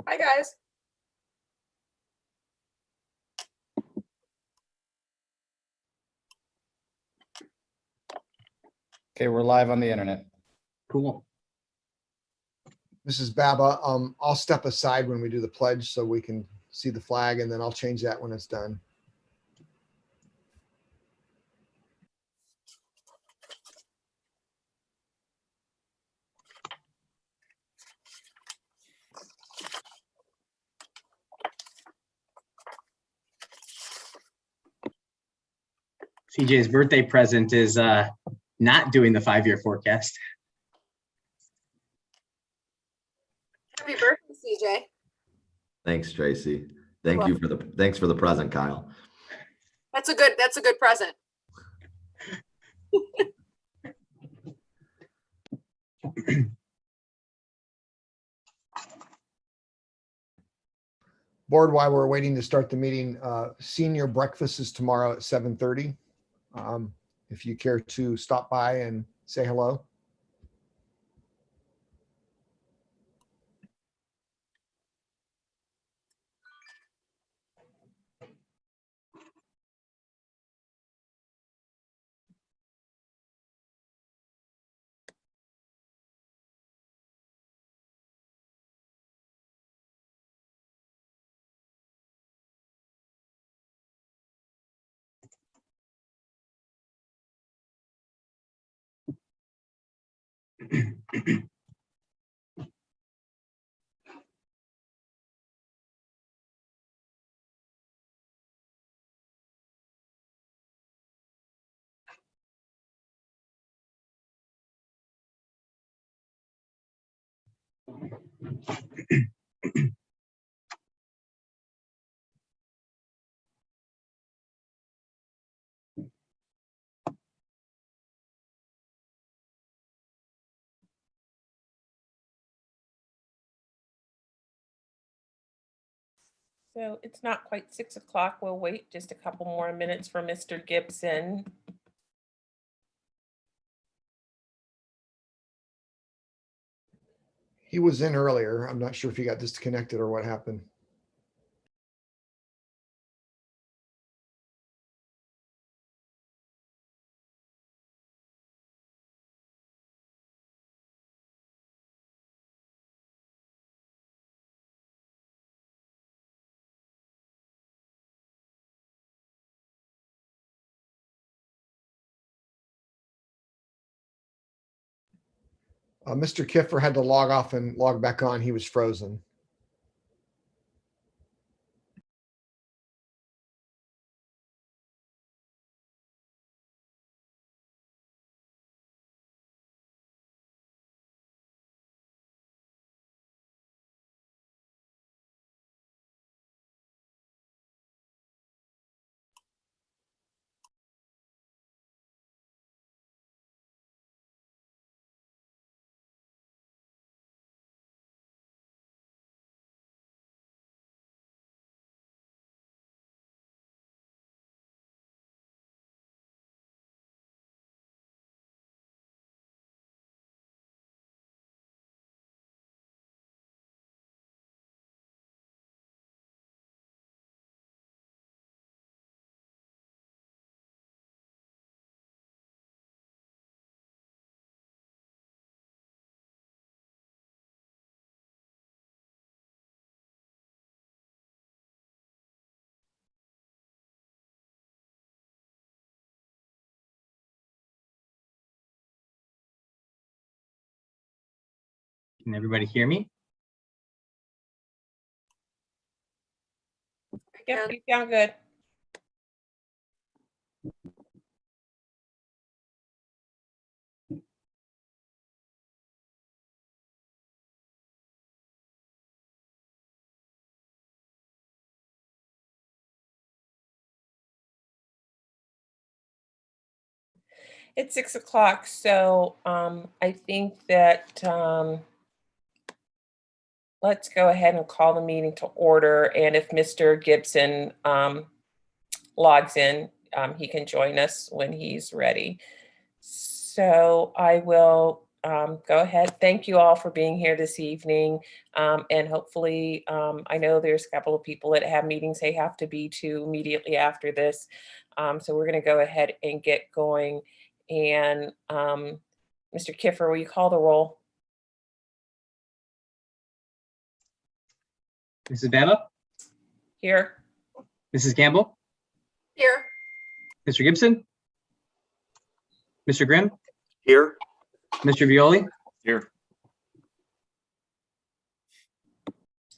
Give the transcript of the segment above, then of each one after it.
Hi, guys. Okay, we're live on the internet. Cool. This is Baba. I'll step aside when we do the pledge so we can see the flag, and then I'll change that when it's done. CJ's birthday present is not doing the 5-year forecast. Happy birthday, CJ. Thanks, Tracy. Thanks for the present, Kyle. That's a good present. Board, while we're waiting to start the meeting, senior breakfast is tomorrow at 7:30. If you care to stop by and say hello. So it's not quite 6 o'clock. We'll wait just a couple more minutes for Mr. Gibson. He was in earlier. I'm not sure if he got disconnected or what happened. Mr. Kiffer had to log off and log back on. He was frozen. Can everybody hear me? Yep, you sound good. It's 6 o'clock, so I think that let's go ahead and call the meeting to order. And if Mr. Gibson logs in, he can join us when he's ready. So I will go ahead. Thank you all for being here this evening. And hopefully, I know there's a couple of people that have meetings they have to be to immediately after this. So we're going to go ahead and get going. And Mr. Kiffer, will you call the roll? Mrs. Baba, Here. Mrs. Campbell, Here. Mr. Gibson, Mr. Grimm, Here. Mr. Violi. Here.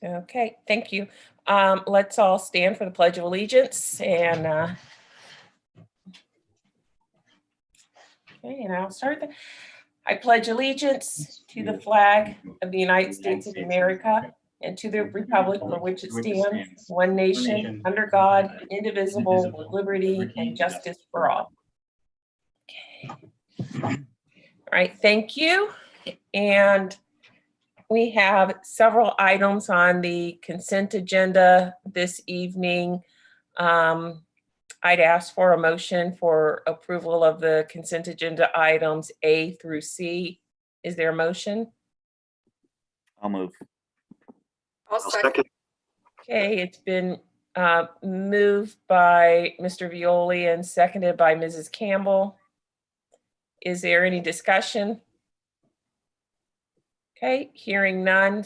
Okay, thank you. Let's all stand for the Pledge of Allegiance and okay, and I'll start. I pledge allegiance to the flag of the United States of America and to the republic for which it stands, one nation, under God, indivisible, with liberty and justice for all. Okay. All right, thank you. And we have several items on the consent agenda this evening. I'd ask for a motion for approval of the consent agenda items A through C. Is there a motion? I'll move. I'll second. Okay, it's been moved by Mr. Violi and seconded by Mrs. Campbell. Is there any discussion? Okay, hearing none.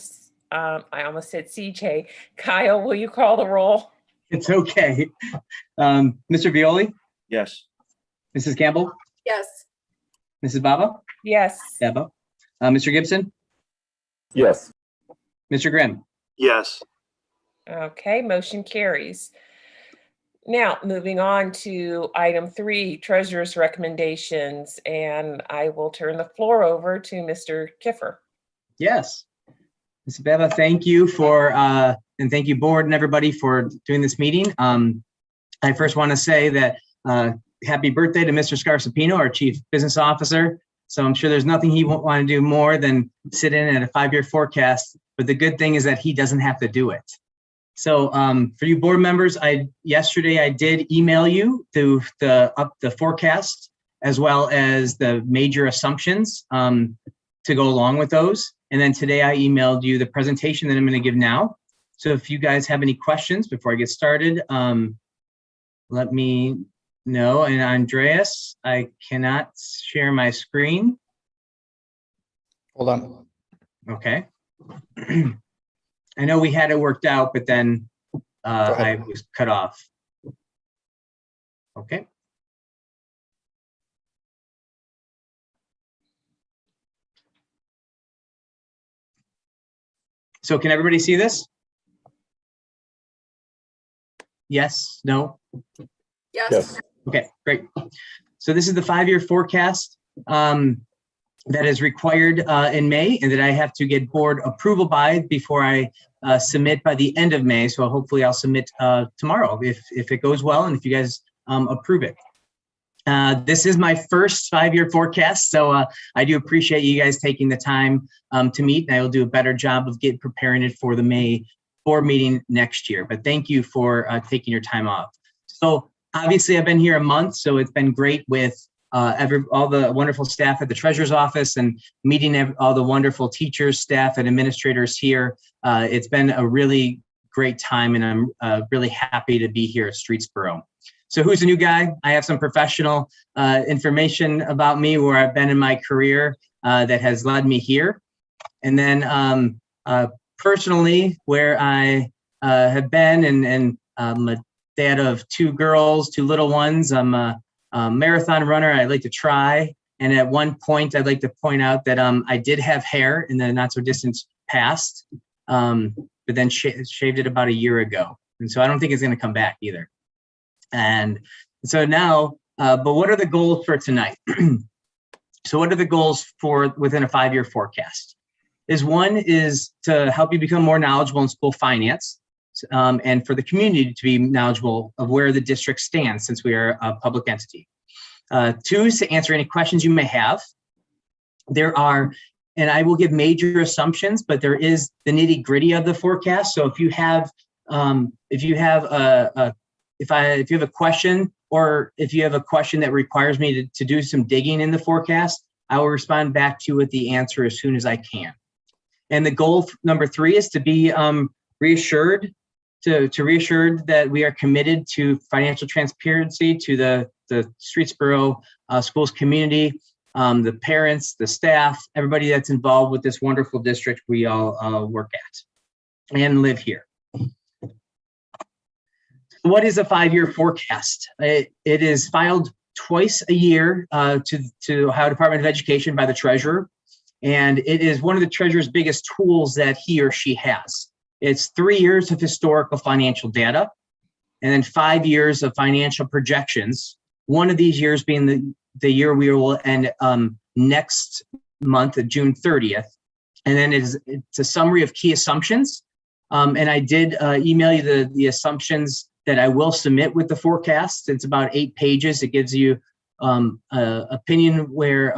I almost said CJ. Kyle, will you call the roll? It's okay. Mr. Violi, Yes. Mrs. Campbell, Yes. Mrs. Baba, Yes. Baba, Mr. Gibson, Yes. Mr. Grimm. Yes. Okay, motion carries. Now, moving on to item 3, treasurer's recommendations, and I will turn the floor over to Mr. Kiffer. Yes. Mrs. Baba, thank you for, and thank you board and everybody for doing this meeting. I first want to say that happy birthday to Mr. Scarsapino, our Chief Business Officer. So I'm sure there's nothing he won't want to do more than sit in at a 5-year forecast. But the good thing is that he doesn't have to do it. So for you board members, yesterday I did email you the forecast as well as the major assumptions to go along with those. And then today I emailed you the presentation that I'm going to give now. So if you guys have any questions before I get started, let me know. And Andreas, I cannot share my screen. Hold on. Okay. I know we had it worked out, but then I ahead. was cut off. Okay. So can everybody see this? Yes, no? Yes. Okay, great. So this is the 5-year forecast that is required in May and that I have to get board approval by before I submit by the end of May. So hopefully I'll submit tomorrow if it goes well and if you guys approve it. This is my first 5-year forecast, so I do appreciate you guys taking the time to meet, and I will do a better job of preparing it for the May board meeting next year. But thank you for taking your time off. So obviously I've been here a month, so it's been great with all the wonderful staff at the treasurer's office and meeting all the wonderful teachers, staff, and administrators here. It's been a really great time, and I'm really happy to be here at Streetsboro. So who's the new guy? I have some professional information about me, where I've been in my career that has led me here. And then personally, where I have been, and I'm a dad of 2 girls, 2 little ones. I'm a marathon runner. I like to try. And at one point, I'd like to point out that I did have hair in the not so distant past, but then shaved it about a year ago. And so I don't think it's going to come back either. And so now, but what are the goals for tonight? So what are the goals for within a 5-year forecast? One is to help you become more knowledgeable in school finance, and for the community to be knowledgeable of where the district stands, since we are a public entity. 2 is to answer any questions you may have. There are, and I will give major assumptions, but there is the nitty gritty of the forecast. So if you have if you have a question, or if you have a question that requires me to do some digging in the forecast, I will respond back to you with the answer as soon as I can. And the goal number 3 is to be reassured, to reassured that we are committed to financial transparency to the Streetsboro schools community, the parents, the staff, everybody that's involved with this wonderful district we all work at and live here. What is a 5-year forecast? It is filed twice a year to Ohio Department of Education by the treasurer. And it is one of the treasurer's biggest tools that he or she has. It's 3 years of historical financial data and then 5 years of financial projections. One of these years being the year we will end next month of June 30th. And then it's a summary of key assumptions. And I did email you the assumptions that I will submit with the forecast. It's about 8 pages. It gives you opinion where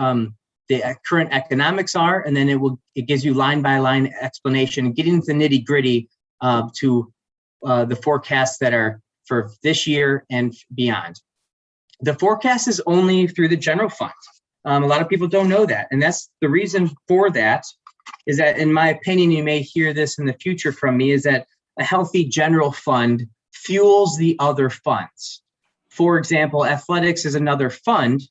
the current economics are, and then it gives you line by line explanation, getting into the nitty gritty to the forecasts that are for this year and beyond. The forecast is only through the general fund. A lot of people don't know that, and that's the reason for that. Is that, in my opinion, you may hear this in the future from me, is that a healthy general fund fuels the other funds. For example, athletics is another fund,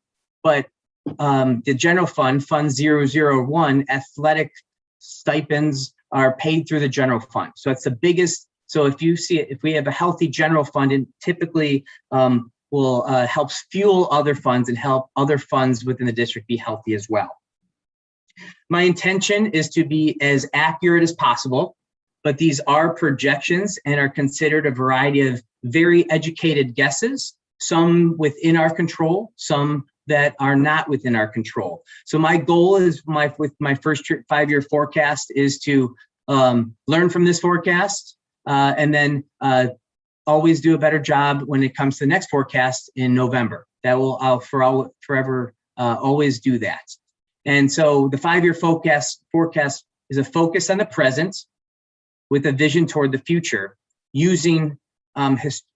but the general fund, Fund 001, athletic stipends are paid through the general fund. So it's the biggest. So if you see it, if we have a healthy general fund, it typically will helps fuel other funds and help other funds within the district be healthy as well. My intention is to be as accurate as possible, but these are projections and are considered a variety of very educated guesses, some within our control, some that are not within our control. So my goal is with my first 5-year forecast is to learn from this forecast and then always do a better job when it comes to the next forecast in November. I'll forever always do that. And so the 5-year forecast is a focus on the present with a vision toward the future using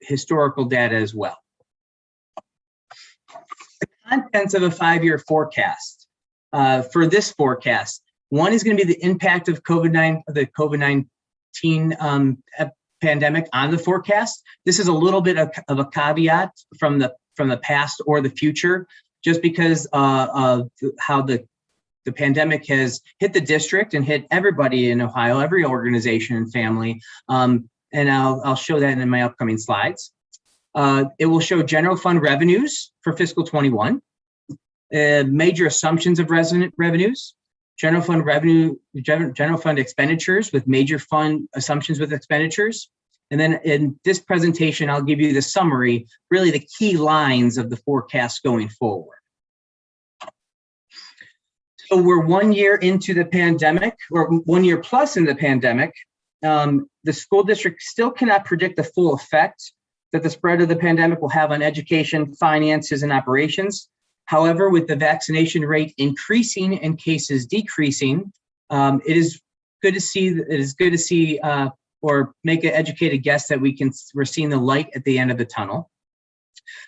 historical data as well. The contents of a 5-year forecast. For this forecast, one is going to be the impact of the COVID-19 pandemic on the forecast. This is a little bit of a caveat from the past or the future, just because of how the pandemic has hit the district and hit everybody in Ohio, every organization and family. And I'll show that in my upcoming slides. It will show general fund revenues for fiscal 21, major assumptions of revenues, general fund expenditures with major fund assumptions with expenditures. And then in this presentation, I'll give you the summary, really the key lines of the forecast going forward. So we're 1 year into the pandemic, or 1 year plus in the pandemic. The school district still cannot predict the full effect that the spread of the pandemic will have on education, finances, and operations. However, with the vaccination rate increasing and cases decreasing, it is good to see or make an educated guess that we're seeing the light at the end of the tunnel.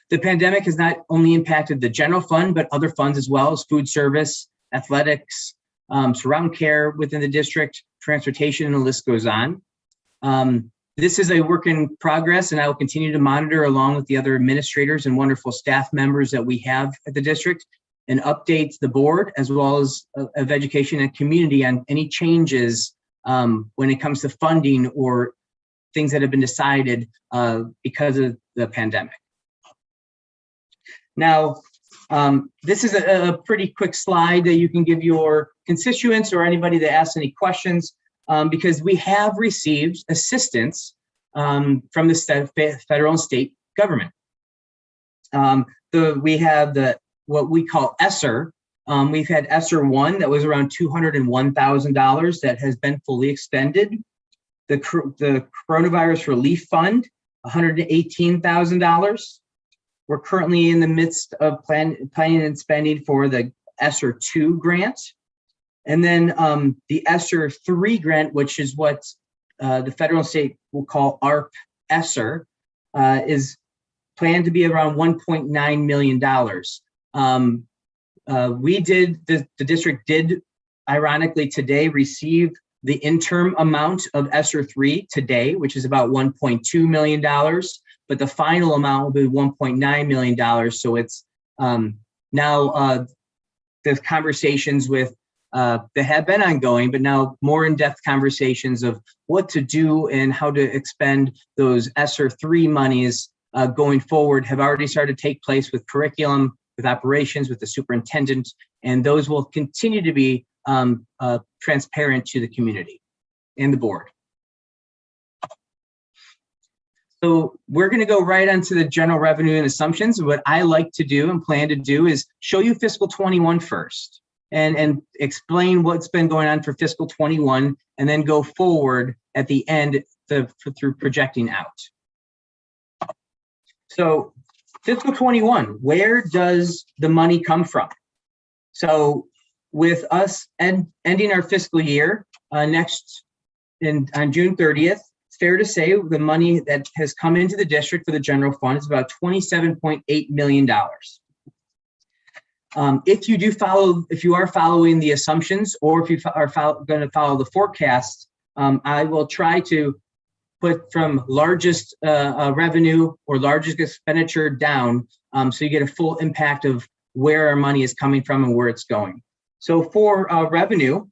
The pandemic has not only impacted the general fund, but other funds as well as food service, athletics, surround care within the district, transportation, and the list goes on. This is a work in progress, and I will continue to monitor along with the other administrators and wonderful staff members that we have at the district and update the board as well as of education and community on any changes when it comes to funding or things that have been decided because of the pandemic. Now, this is a pretty quick slide that you can give your constituents or anybody that asks any questions, because we have received assistance from the federal and state government. We have what we call ESSER. We've had ESSER 1 that was around $201,000 that has been fully expended. The Coronavirus Relief Fund, $118,000. We're currently in the midst of planning and spending for the ESSER 2 grant. And then the ESSER 3 grant, which is what the federal and state will call ARP ESSER, is planned to be around $1.9 million. the district did ironically today receive the interim amount of ESSER 3 today, which is about $1.2 million, but the final amount will be $1.9 million. So it's now the conversations with that have been ongoing, but now more in-depth conversations of what to do and how to expend those ESSER 3 monies going forward have already started to take place with curriculum, with operations, with the superintendent, and those will continue to be transparent to the community and the board. So we're going to go right onto the general revenue and assumptions. What I like to do and plan to do is show you fiscal 21 first and explain what's been going on for fiscal 21, and then go forward at the end through projecting out. So fiscal 21, where does the money come from? So with us ending our fiscal year on June 30th, it's fair to say the money that has come into the district for the general fund is about $27.8 million. If you are following the assumptions, or if you are going to follow the forecast, I will try to put from largest revenue or largest expenditure down, so you get a full impact of where our money is coming from and where it's going. So for revenue,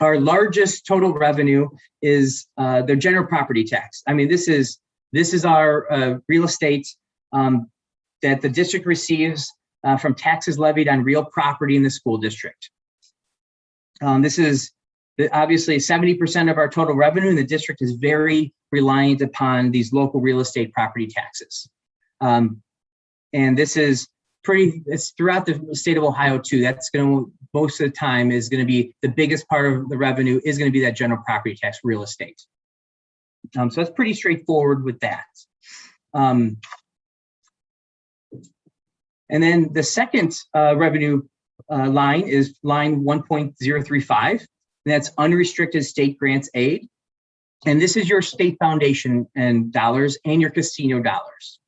our largest total revenue is the general property tax. I mean, this is our real estate that the district receives from taxes levied on real property in the school district. This is obviously 70% of our total revenue, and the district is very reliant upon these local real estate property taxes. And this is it's throughout the state of Ohio too. That's going to, most of the time, is going to be the biggest part of the revenue is going to be that general property tax, real estate. So that's pretty straightforward with that. And then the second revenue line is line 1.035, and that's unrestricted state grants aid. And this is your state foundation and dollars and your casino dollars.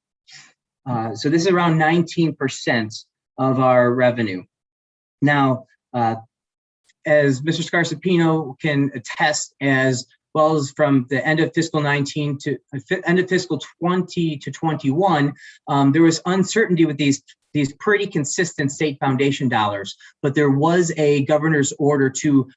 So this is around 19% of our revenue. Now, as Mr. Scarsapino can attest, as well as from the end of fiscal 19 to end of fiscal 20 to 21, there was uncertainty with these pretty consistent state foundation dollars, but there was a governor's order to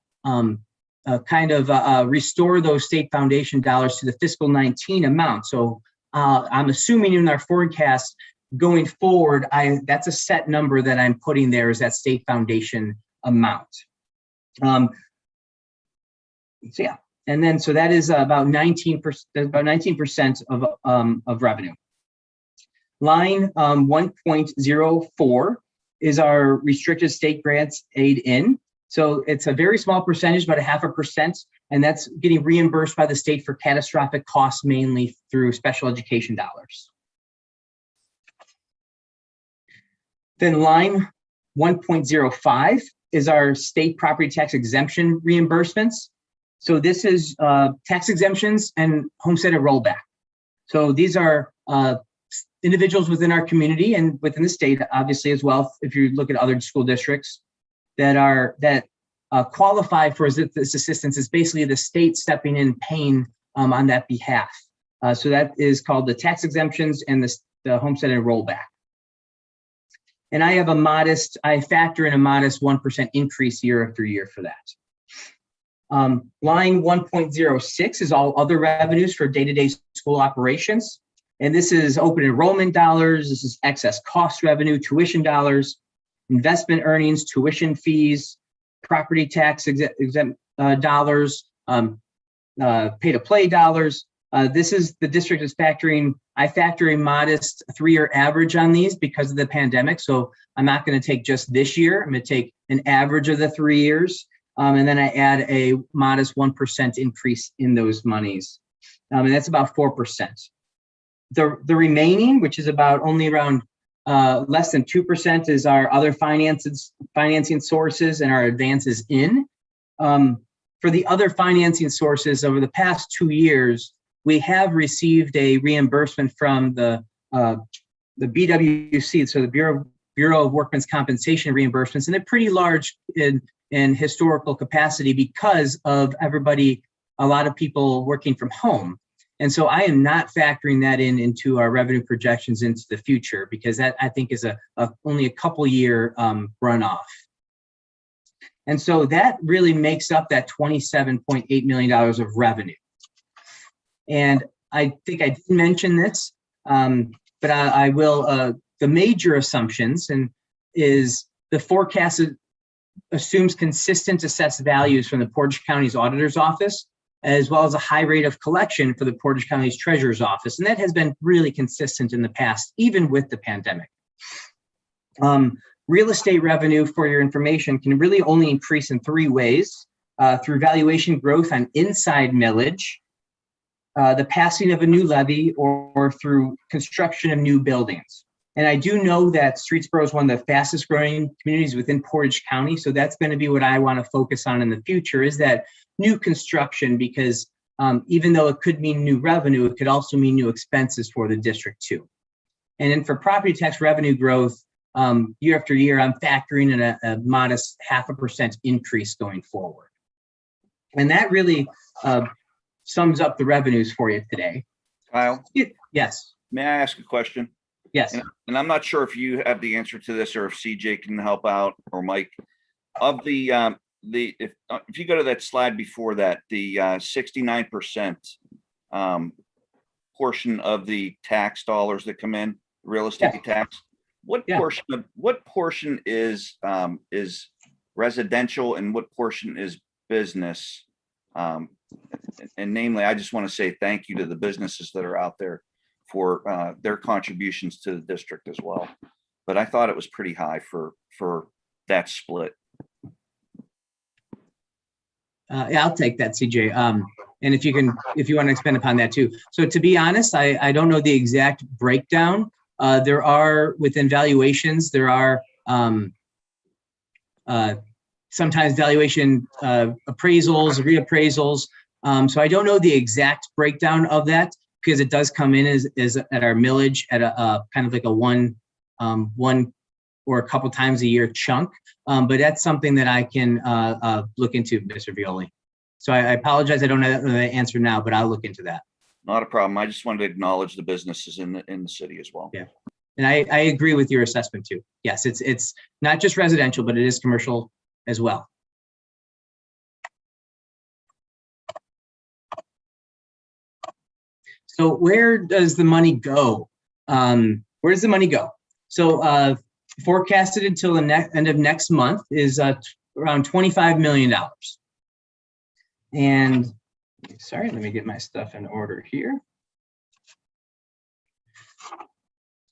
restore those state foundation dollars to the fiscal 19 amount. So I'm assuming in our forecast going forward, that's a set number that I'm putting there is that state foundation amount. So yeah, and then so that is about 19% of revenue. Line 1.04 is our restricted state grants aid in. So it's a very small percentage, about 0.5%, and that's getting reimbursed by the state for catastrophic costs, mainly through special education dollars. Then line 1.05 is our state property tax exemption reimbursements. So this is tax exemptions and homestead rollback. So these are individuals within our community and within the state, obviously, as well, if you look at other school districts that qualify for this assistance. Is basically the state stepping in, paying on that behalf. So that is called the tax exemptions and the homestead and rollback. And I factor in a modest 1% increase year after year for that. Line 1.06 is all other revenues for day-to-day school operations. And this is open enrollment dollars. This is excess cost revenue, tuition dollars, investment earnings, tuition fees, property tax exempt dollars, pay-to-play dollars. This is the district is I factor a modest 3-year average on these because of the pandemic. So I'm not going to take just this year. I'm going to take an average of the 3 years. And then I add a modest 1% increase in those monies. And that's about 4%. The remaining, which is about only around less than 2%, is our other financing sources and our advances in. For the other financing sources over the past 2 years, we have received a reimbursement from the BWC, so the Bureau Bureau of Workmen's Compensation reimbursements in a pretty large in historical capacity because of a lot of people working from home. And so I am not factoring that into our revenue projections into the future, because that I think is only a couple year runoff. And so that really makes up that $27.8 million of revenue. And I think I didn't mention this, but I will. The major assumptions is the forecast assumes consistent assessed values from the Portage County's Auditor's Office, as well as a high rate of collection for the Portage County's Treasurer's Office. And that has been really consistent in the past, even with the pandemic. Real estate revenue, for your information, can really only increase in 3 ways: through valuation growth on inside millage, the passing of a new levy, or through construction of new buildings. And I do know that Streetsboro is one of the fastest growing communities within Portage County. So that's going to be what I want to focus on in the future, is that new construction, because even though it could mean new revenue, it could also mean new expenses for the district too. And then for property tax revenue growth, year after year, I'm factoring in a modest 0.5% increase going forward. And that really sums up the revenues for you today. Kyle, Yes. may I ask a question? Yes. And I'm not sure if you have the answer to this, or if CJ can help out, or Mike. Of the if you go to that slide before that, the 69% portion of the tax dollars that come in, real estate tax, what portion is residential and what portion is business? And namely, I just want to say thank you to the businesses that are out there for their contributions to the district as well. But I thought it was pretty high for that split. Yeah, I'll take that, CJ. And if you want to expand upon that too. So to be honest, I don't know the exact breakdown. There are, within valuations, there are sometimes valuation appraisals, reappraisals. So I don't know the exact breakdown of that, because it does come in as at our millage at a kind of like a one or a couple times a year chunk. But that's something that I can look into, Mr. Violi. So I apologize, I don't know the answer now, but I'll look into that. Not a problem. I just wanted to acknowledge the businesses in the city as well. Yeah. And I agree with your assessment too. Yes, it's not just residential, but it is commercial as well. So where does the money go? Where does the money go? So forecasted until the end of next month is around $25 million. And sorry, let me get my stuff in order here.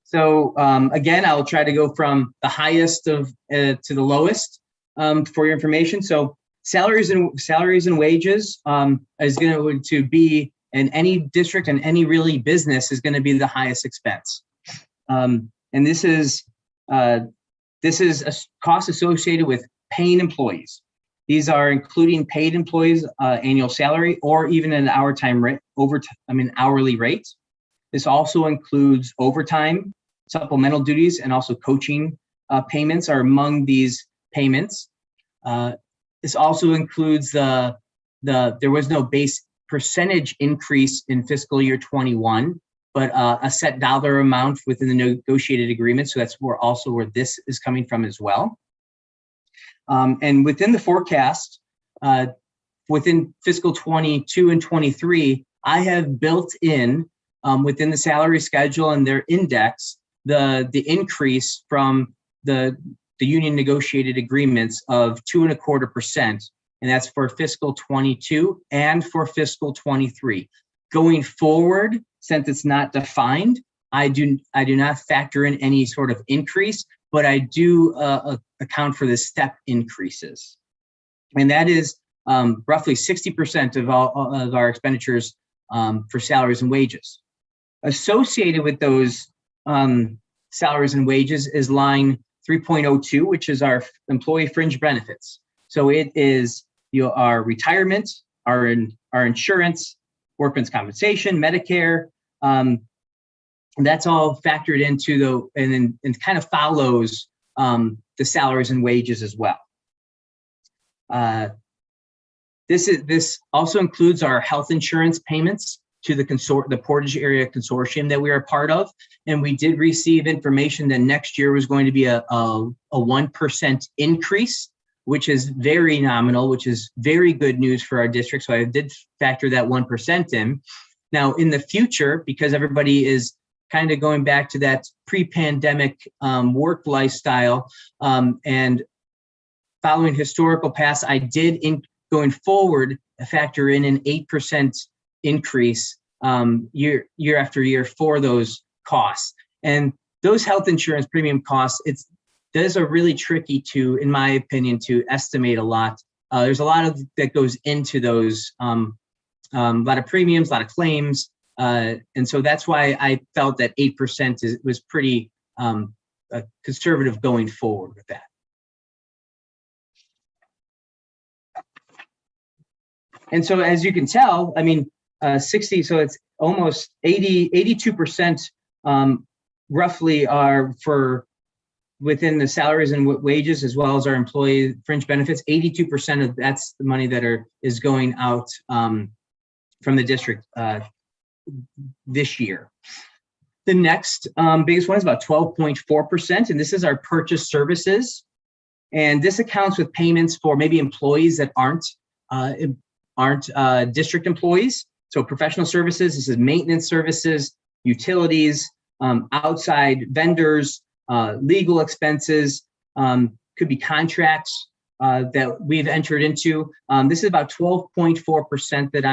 So again, I'll try to go from the highest to the lowest for your information. So salaries and wages is going to be, in any district and any really business, is going to be the highest expense. And this is a cost associated with paying employees. These are including paid employees' annual salary, or even an hourly rate. This also includes overtime, supplemental duties, and also coaching payments are among these payments. This also includes there was no base percentage increase in fiscal year 21, but a set dollar amount within the negotiated agreement. So that's where this is coming from as well. And within the forecast, within fiscal 22 and 23, I have built in within the salary schedule and their index, the increase from the union negotiated agreements of 2.25%. And that's for fiscal 22 and for fiscal 23. Going forward, since it's not defined, I do not factor in any sort of increase, but I do account for the step increases. And that is roughly 60% of all of our expenditures for salaries and wages. Associated with those salaries and wages is line 3.02, which is our employee fringe benefits. So it is our retirement, our insurance, workman's compensation, Medicare. That's all factored into and kind of follows the salaries and wages as well. This also includes our health insurance payments to the Portage Area Consortium that we are a part of. And we did receive information that next year was going to be a 1% increase, which is very nominal, which is very good news for our district. So I did factor that 1% in. Now, in the future, because everybody is kind of going back to that pre-pandemic work lifestyle and following historical past, I did, going forward, factor in an 8% increase year after year for those costs. And those health insurance premium costs, those are really tricky to, in my opinion, to estimate a lot. There's a lot that goes into those, a lot of premiums, a lot of claims. And so that's why I felt that 8% was pretty conservative going forward with that. And so as you can tell, I mean, 60, so it's almost 82% roughly are for within the salaries and wages, as well as our employee fringe benefits. 82% of that's the money that is going out from the district this year. The next biggest one is about 12.4%, and this is our purchase services. And this accounts with payments for maybe employees that aren't district employees. So professional services, this is maintenance services, utilities, outside vendors, legal expenses, could be contracts that we've entered into. This is about 12.4% that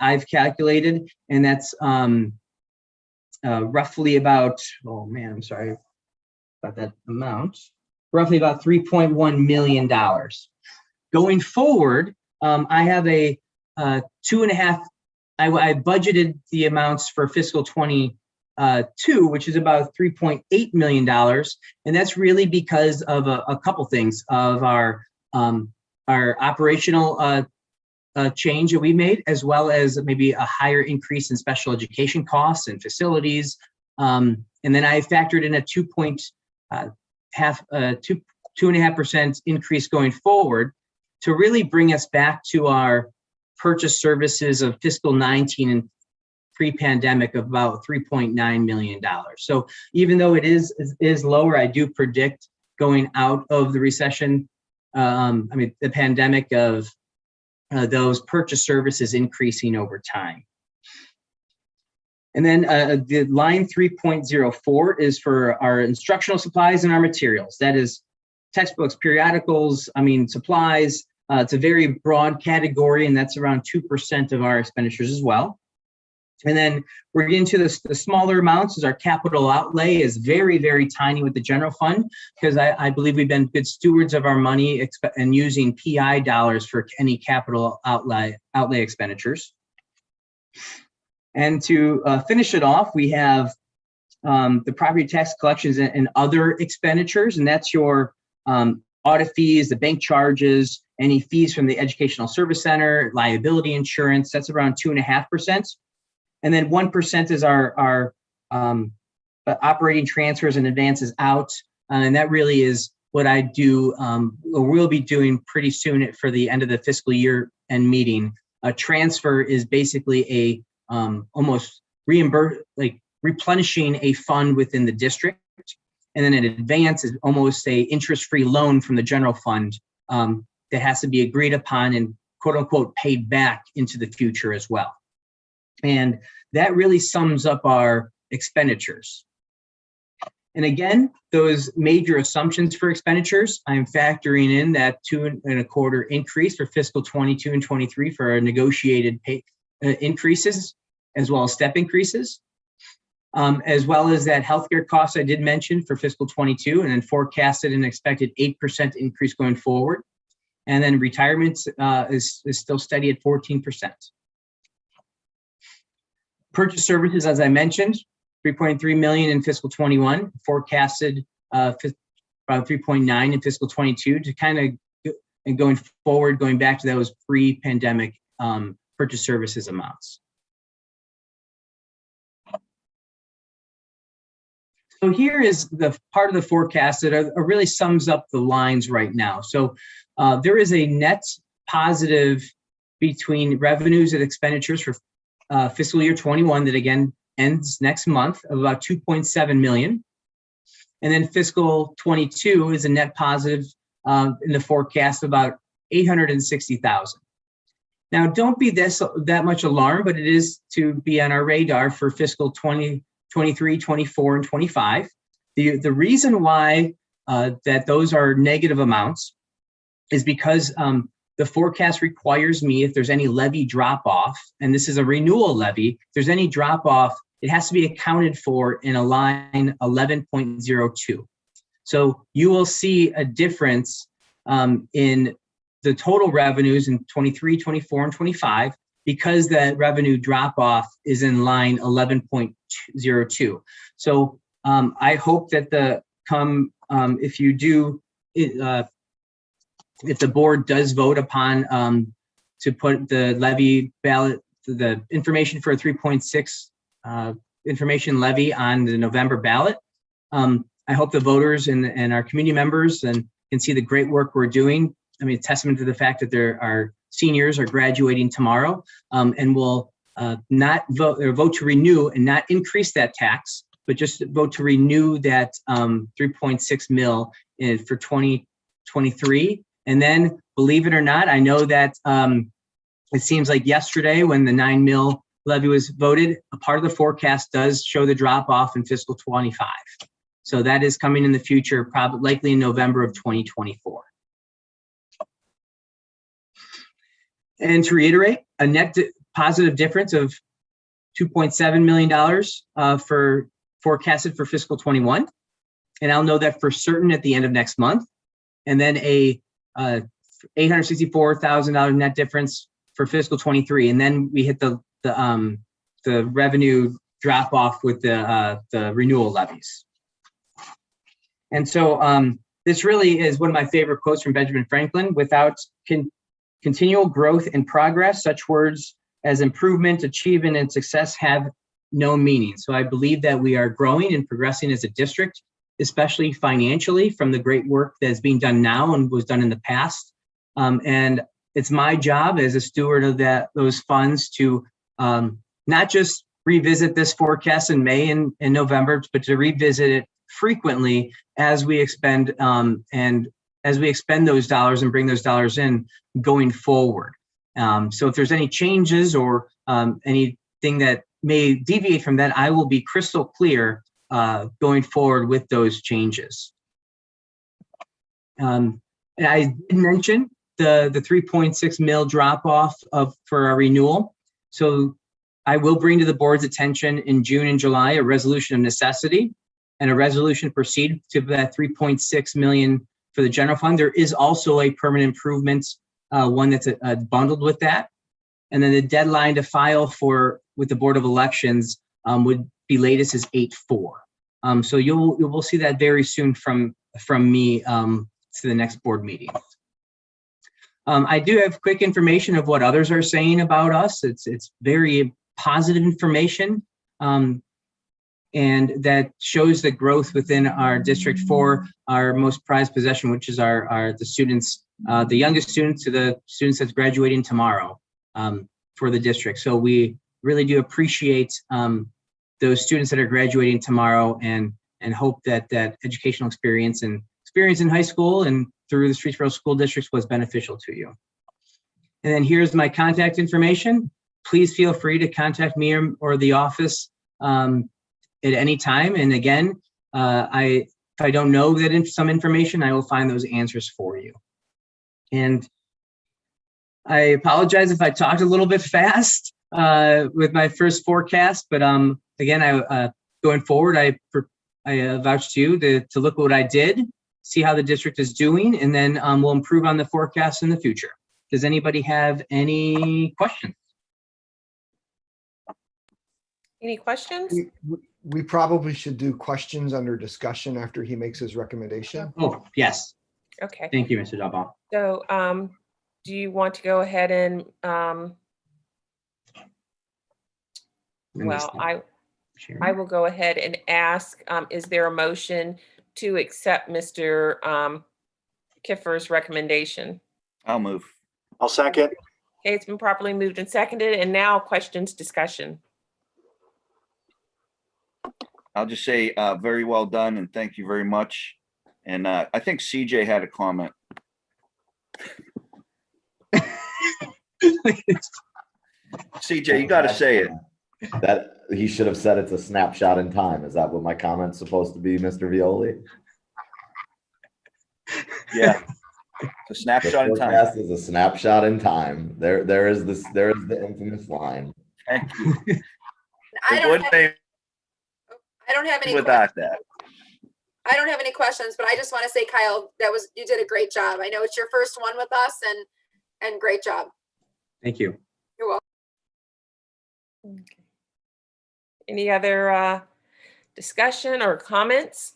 I've calculated, and that's roughly about, oh man, I'm sorry about that amount, roughly about $3.1 million. Going forward, I have a 2.5, I budgeted the amounts for fiscal 22, which is about $3.8 million. And that's really because of a couple things of our operational change that we made, as well as maybe a higher increase in special education costs and facilities. And then I factored in a 2.5% increase going forward to really bring us back to our purchase services of fiscal 19 and pre-pandemic of about $3.9 million. So even though it is lower, I do predict going out of the recession, the pandemic, of those purchase services increasing over time. And then the line 3.04 is for our instructional supplies and our materials. That is textbooks, periodicals, supplies. It's a very broad category, and that's around 2% of our expenditures as well. And then we're getting to the smaller amounts. Is our capital outlay is very, very tiny with the general fund, because I believe we've been good stewards of our money and using PI dollars for any capital outlay expenditures. And to finish it off, we have the property tax collections and other expenditures, and that's your audit fees, the bank charges, any fees from the Educational Service Center, liability insurance. That's around 2.5%. And then 1% is our operating transfers and advances out. And that really is what I do, or we'll be doing pretty soon for the end of the fiscal year end meeting. A transfer is basically almost replenishing a fund within the district. And then an advance is almost a interest-free loan from the general fund that has to be agreed upon and quote unquote paid back into the future as well. And that really sums up our expenditures. And again, those major assumptions for expenditures, I'm factoring in that 2.25% increase for fiscal 22 and 23 for our negotiated pay increases, as well as step increases, as well as that healthcare costs I did mention for fiscal 22, and then forecasted an expected 8% increase going forward. And then retirement is still steady at 14%. Purchase services, as I mentioned, $3.3 million in fiscal 21, forecasted about 3.9 in fiscal 22, to kind of, and going forward, going back to those pre-pandemic purchase services amounts. So here is the part of the forecast that really sums up the lines right now. So there is a net positive between revenues and expenditures for fiscal year 21 that again ends next month of about 2.7 million. And then fiscal 22 is a net positive in the forecast of about 860,000. Now, don't be that much alarmed, but it is to be on our radar for fiscal 23, 24, and 25. The reason why that those are negative amounts is because the forecast requires me, if there's any levy drop off, and this is a renewal levy, if there's any drop off, it has to be accounted for in a line 11.02. So you will see a difference in the total revenues in 23, 24, and 25 because that revenue drop off is in line 11.02. So I hope that if you do, if the board does vote upon to put the levy ballot, the information for a 3.6 information levy on the November ballot, I hope the voters and our community members can see the great work we're doing. I mean, a testament to the fact that our seniors are graduating tomorrow and will not vote or vote to renew and not increase that tax, but just vote to renew that 3.6 mil for 2023. And then, believe it or not, I know that it seems like yesterday when the 9 mil levy was voted, a part of the forecast does show the drop off in fiscal 25. So that is coming in the future, probably likely in November of 2024. And to reiterate, a net positive difference of $2.7 million for forecasted for fiscal 21. And I'll know that for certain at the end of next month. And then a $864,000 net difference for fiscal 23. And then we hit the revenue drop off with the renewal levies. And so this really is one of my favorite quotes from Benjamin Franklin: without continual growth and progress, such words as improvement, achievement, and success have no meaning. So I believe that we are growing and progressing as a district, especially financially, from the great work that is being done now and was done in the past. And it's my job as a steward of those funds to not just revisit this forecast in May and November, but to revisit it frequently as we expend and as we expend those dollars and bring those dollars in going forward. So if there's any changes or anything that may deviate from that, I will be crystal clear going forward with those changes. And I did mention the 3.6 mil drop off for our renewal. So I will bring to the board's attention in June and July a resolution of necessity and a resolution to proceed to that 3.6 million for the general fund. There is also a permanent improvements one that's bundled with that. And then the deadline to file with the Board of Elections would be latest is 8/4. So you will see that very soon from me to the next board meeting. I do have quick information of what others are saying about us. It's very positive information, and that shows the growth within our district for our most prized possession, which is the students, the youngest students to the students that's graduating tomorrow for the district. So we really do appreciate those students that are graduating tomorrow, and hope that educational experience in high school and through the Streetsboro School Districts was beneficial to you. And then here's my contact information. Please feel free to contact me or the office at any time. And again, if I don't know some information, I will find those answers for you. And I apologize if I talked a little bit fast with my first forecast, but again, going forward, I vouch to you to look at what I did, see how the district is doing, and then we'll improve on the forecast in the future. Does anybody have any questions? Any questions? We probably should do questions under discussion after he makes his recommendation. Oh, yes. Okay. Thank you, Mr. Dalbaugh. So do you want to go ahead and, I will go ahead and ask, is there a motion to accept Mr. Kiffer's recommendation? I'll move. I'll second. Okay, it's been properly moved and seconded, and now questions, discussion. I'll just say, very well done and thank you very much. And I think CJ had a comment. CJ, you got to say it. That he should have said it's a snapshot in time. Is that what my comment's supposed to be, Mr. Violi? Yeah. It's a The snapshot in time. forecast is a snapshot in time. There is the infamous line. Thank you. I It don't would have, be I don't have any, without that. I don't have any questions, but I just want to say, Kyle, you did a great job. I know it's your first one with us and great job. Thank you. You're welcome. Okay. Any other discussion or comments?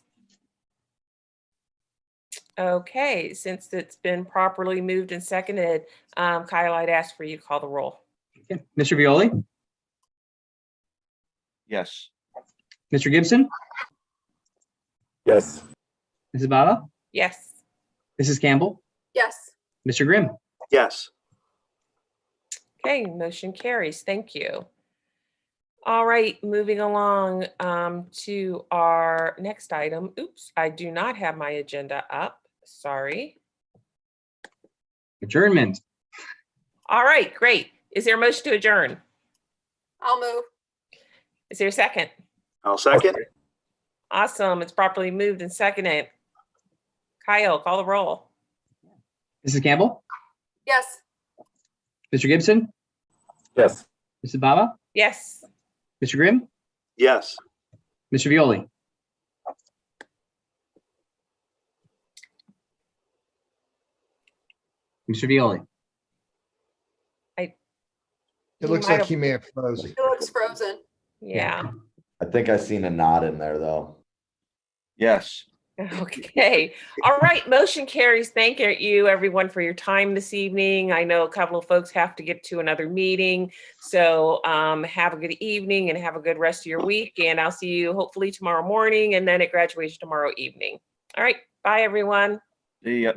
Okay, since it's been properly moved and seconded, Kyle, I'd ask for you to call the roll. Okay. Mr. Violi, Yes. Mr. Gibson, Yes. Mrs. Baba, Yes. Mrs. Campbell, Yes. Mr. Grimm. Yes. Okay, motion carries. Thank you. All right, moving along to our next item. Oops, I do not have my agenda up. Sorry. Adjournment. All right, great. Is there a motion to adjourn? I'll move. Is there a second? I'll second. Awesome. It's properly moved and seconded. Kyle, call the roll. Mrs. Campbell, Yes. Mr. Gibson, Yes. Mrs. Baba, Yes. Mr. Grimm, Yes. Mr. Violi. Mr. Violi. It looks like he may have frozen. It looks frozen. Yeah. I think I seen a nod in there though. Yes. Okay. All right. Motion carries. Thank you, everyone, for your time this evening. I know a couple of folks have to get to another meeting. So have a good evening and have a good rest of your week. And I'll see you hopefully tomorrow morning and then at graduation tomorrow evening. All right. Bye, everyone. See ya.